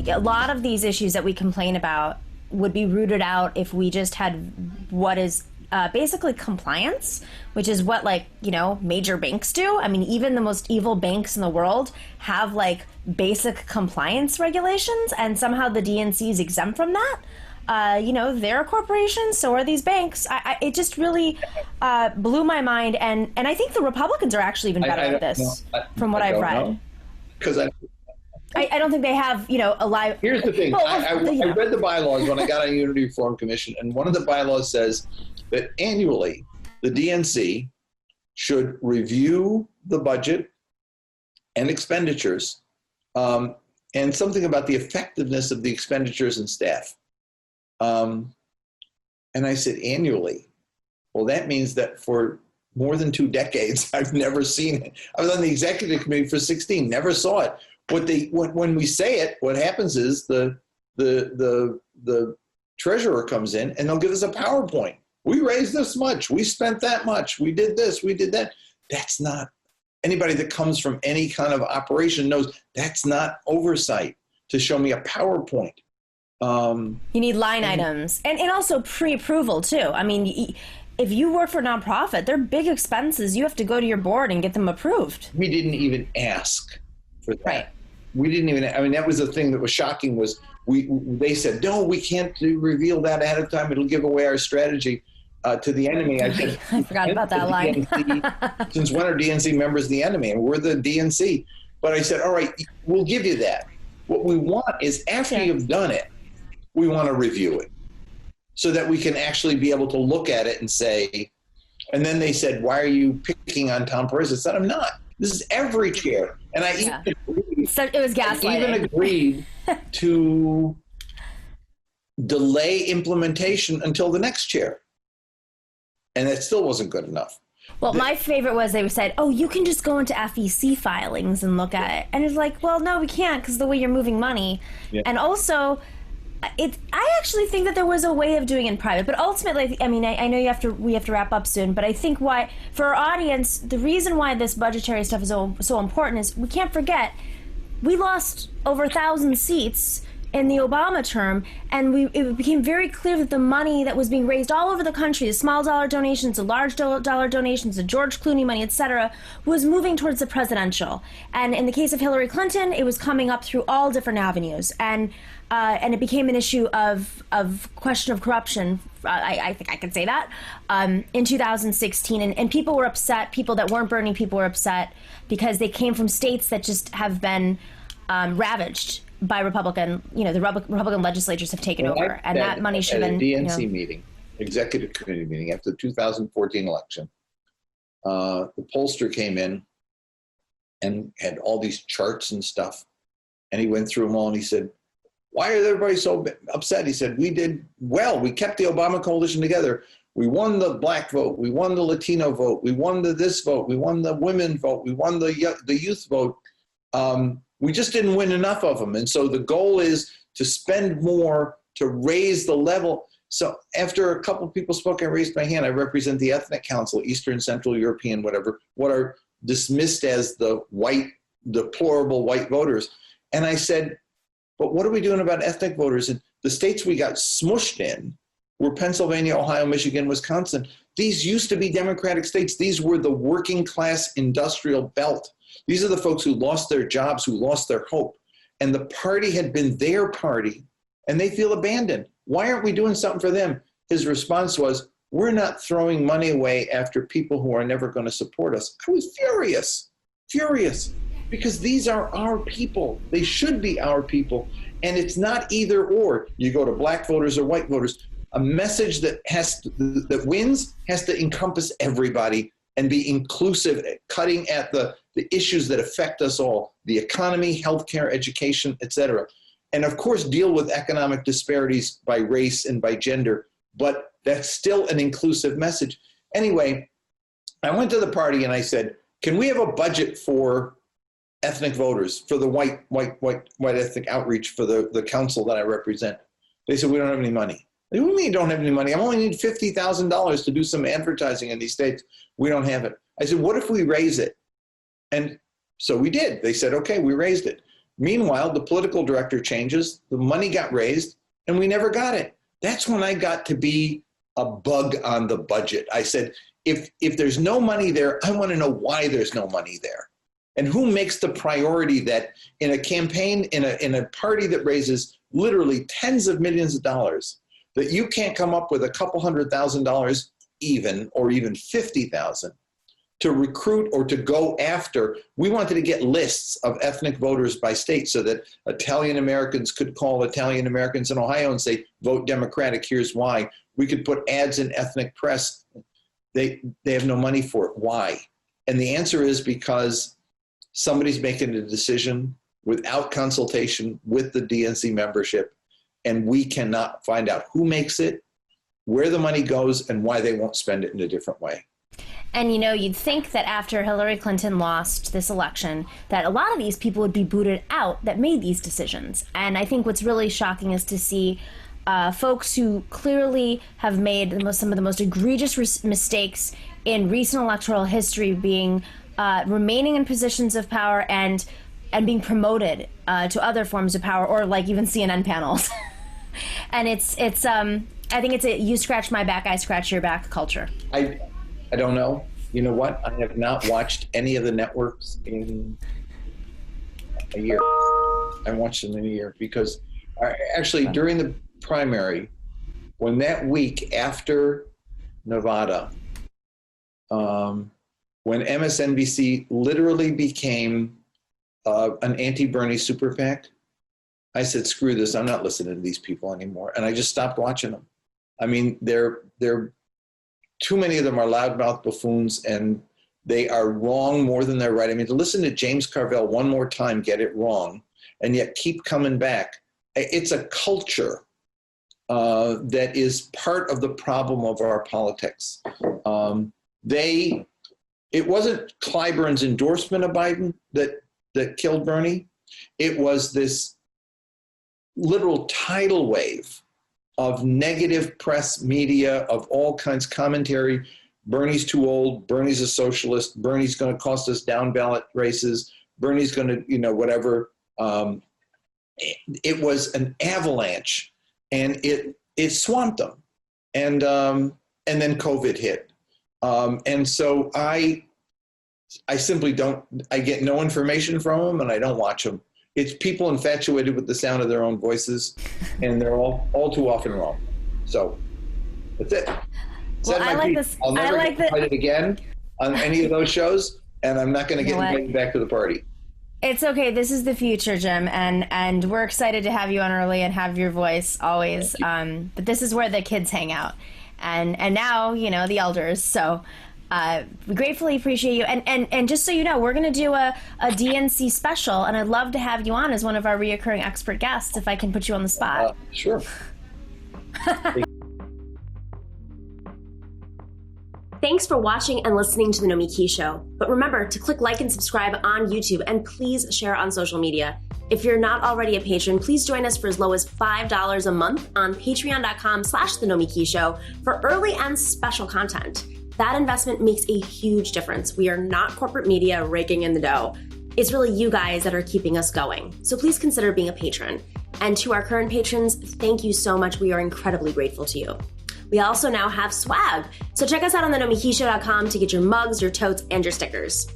a lot of these issues that we complain about would be rooted out if we just had what is basically compliance, which is what, like, you know, major banks do. I mean, even the most evil banks in the world have like basic compliance regulations, and somehow the DNC is exempt from that. You know, they're a corporation, so are these banks. It just really blew my mind, and I think the Republicans are actually even better at this, from what I've read. Because I don't think they have, you know, a live. Here's the thing. I read the bylaws when I got on Unity Reform Commission, and one of the bylaws says that annually the DNC should review the budget and expenditures, and something about the effectiveness of the expenditures and staff. And I said, annually? Well, that means that for more than 2 decades, I've never seen it. I was on the executive committee for 16, never saw it. When we say it, what happens is the treasurer comes in and they'll give us a PowerPoint. We raised this much, we spent that much, we did this, we did that. That's not, anybody that comes from any kind of operation knows that's not oversight, to show me a PowerPoint. You need line items and also pre-approval too. I mean, if you work for a nonprofit, they're big expenses. You have to go to your board and get them approved. We didn't even ask for that. Right. We didn't even, I mean, that was the thing that was shocking, was they said, no, we can't reveal that ahead of time. It'll give away our strategy to the enemy. I said, I forgot about that line. Since when are DNC members the enemy? And we're the DNC. But I said, all right, we'll give you that. What we want is, after you've done it, we want to review it so that we can actually be able to look at it and say, and then they said, why are you picking on Tom Perez? I said, I'm not. This is every chair. And I even agreed, so it was gaslighting. I even agreed to delay implementation until the next chair. And that still wasn't good enough. Well, my favorite was they said, oh, you can just go into FEC filings and look at it. And it's like, well, no, we can't, because the way you're moving money. Yeah. And also, I actually think that there was a way of doing it in private, but ultimately, I mean, I know we have to wrap up soon, but I think for our audience, the reason why this budgetary stuff is so important is we can't forget, we lost over 1,000 seats in the Obama term, and it became very clear that the money that was being raised all over the country, the small dollar donations, the large dollar donations, the George Clooney money, etc., was moving towards the presidential. And in the case of Hillary Clinton, it was coming up through all different avenues, and it became an issue of question of corruption. I think I can say that in 2016, and people were upset. People that weren't Bernie people were upset because they came from states that just have been ravaged by Republican, you know, the Republican legislatures have taken over, and that money should have been. At a DNC meeting, executive committee meeting after the 2014 election, the pollster came in and had all these charts and stuff, and he went through them all and he said, why is everybody so upset? He said, we did well. We kept the Obama coalition together. We won the black vote. We won the Latino vote. We won this vote. We won the women vote. We won the youth vote. We just didn't win enough of them. And so the goal is to spend more to raise the level. So after a couple of people spoke, I raised my hand. I represent the Ethnic Council, Eastern, Central European, whatever, what are dismissed as the deplorable white voters. And I said, but what are we doing about ethnic voters? And the states we got smushed in were Pennsylvania, Ohio, Michigan, Wisconsin. These used to be Democratic states. These were the working class industrial belt. These are the folks who lost their jobs, who lost their hope. And the party had been their party, and they feel abandoned. Why aren't we doing something for them? His response was, we're not throwing money away after people who are never going to support us. I was furious, because these are our people. They should be our people. And it's not either or. You go to black voters or white voters. A message that wins has to encompass everybody and be inclusive, cutting at the issues that affect us all, the economy, healthcare, education, et cetera. And of course, deal with economic disparities by race and by gender, but that's still an inclusive message. Anyway, I went to the party and I said, can we have a budget for ethnic voters, for the white ethnic outreach for the council that I represent? They said, we don't have any money. What do you mean you don't have any money? I only need $50,000 to do some advertising in these states. We don't have it. I said, what if we raise it? And so we did. They said, okay, we raised it. Meanwhile, the political director changes, the money got raised, and we never got it. That's when I got to be a bug on the budget. I said, if there's no money there, I want to know why there's no money there. And who makes the priority that in a campaign, in a party that raises literally tens of millions of dollars, that you can't come up with a couple $100,000 even, or even 50,000 to recruit or to go after. We wanted to get lists of ethnic voters by state so that Italian Americans could call Italian Americans in Ohio and say, vote Democratic, here's why. We could put ads in ethnic press. They have no money for it. Why? And the answer is because somebody's making a decision without consultation with the DNC membership, and we cannot find out who makes it, where the money goes, and why they won't spend it in a different way. And, you know, you'd think that after Hillary Clinton lost this election, that a lot of these people would be booted out that made these decisions. And I think what's really shocking is to see folks who clearly have made some of the most egregious mistakes in recent electoral history being remaining in positions of power and being promoted to other forms of power, or like even CNN panels. And it's I think it's a you scratch my back, I scratch your back culture. I don't know. You know what? I have not watched any of the networks in a year. I haven't watched them in a year because actually during the primary, when that week after Nevada, when MSNBC literally became an anti-Bernie super PAC, I said, screw this, I'm not listening to these people anymore. And I just stopped watching them. I mean, they're too many of them are loudmouth buffoons, and they are wrong more than they're right. I mean, to listen to James Carville one more time get it wrong, and yet keep coming back. It's a culture that is part of the problem of our politics. It wasn't Clyburn's endorsement of Biden that killed Bernie. It was this literal tidal wave of negative press media of all kinds, commentary. Bernie's too old. Bernie's a socialist. Bernie's going to cost us down ballot races. Bernie's going to, whatever. It was an avalanche, and it swamped them. And then COVID hit. And so I simply don't, I get no information from them, and I don't watch them. It's people infatuated with the sound of their own voices, and they're all too often wrong. So that's it. Well, I like this. I'll never get invited again on any of those shows, and I'm not going to get invited back to the party. It's okay. This is the future, Jim, and we're excited to have you on early and have your voice always. But this is where the kids hang out, and now the elders. So. We gratefully appreciate you. And just so you know, we're going to do a DNC special, and I'd love to have you on as one of our reoccurring expert guests if I can put you on the spot. Sure. Thanks for watching and listening to The Nomiki Show. But remember to click like and subscribe on YouTube, and please share on social media. If you're not already a patron, please join us for as low as $5 a month on patreon.com/The Nomiki Show for early and special content. That investment makes a huge difference. We are not corporate media raking in the dough. It's really you guys that are keeping us going. So please consider being a patron. And to our current patrons, thank you so much. We are incredibly grateful to you. We also now have swag. So check us out on thenomikishow.com to get your mugs, your totes, and your stickers.